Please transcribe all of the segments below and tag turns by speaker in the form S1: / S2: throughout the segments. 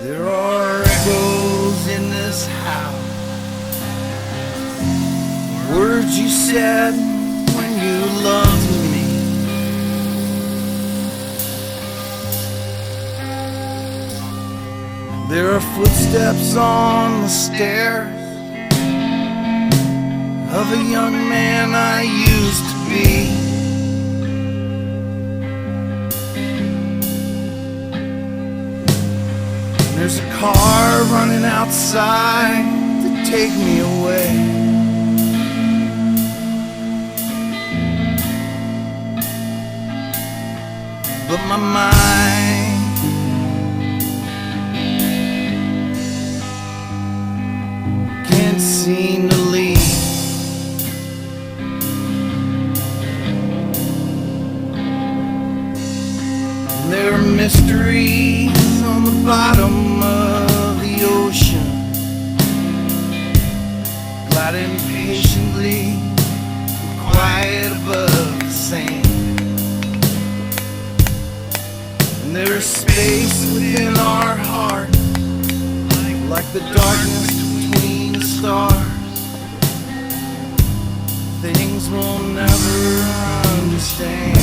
S1: There are echoes in this house, words you said when you loved me. There are footsteps on the stairs of a young man I used to be. There's a car running outside to take me away. But my mind can't seem to leave. There are mysteries on the bottom of the ocean, gliding patiently, quiet above the sand. And there is space within our heart, like the darkness between the stars, things we'll never understand.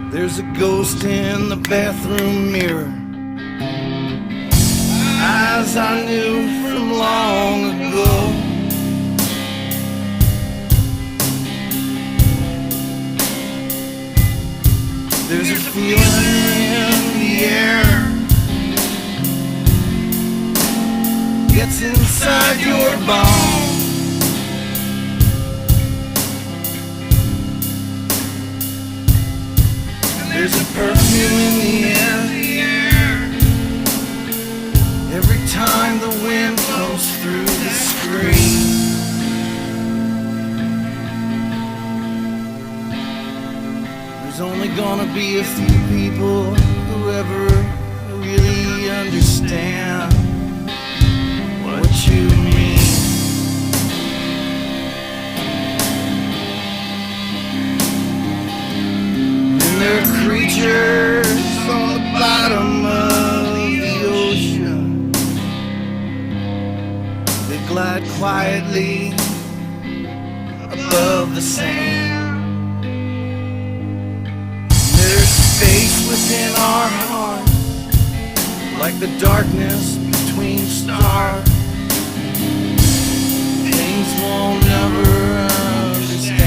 S1: There's a ghost in the bathroom mirror, eyes I knew from long ago. There's a feeling in the air, gets inside your bones. There's a perfume in the air, every time the wind comes through the screen. There's only gonna be a few people who ever really understand what you mean. There are creatures on the bottom of the ocean, they glide quietly above the sand. There's space within our hearts, like the darkness between stars, things we'll never understand.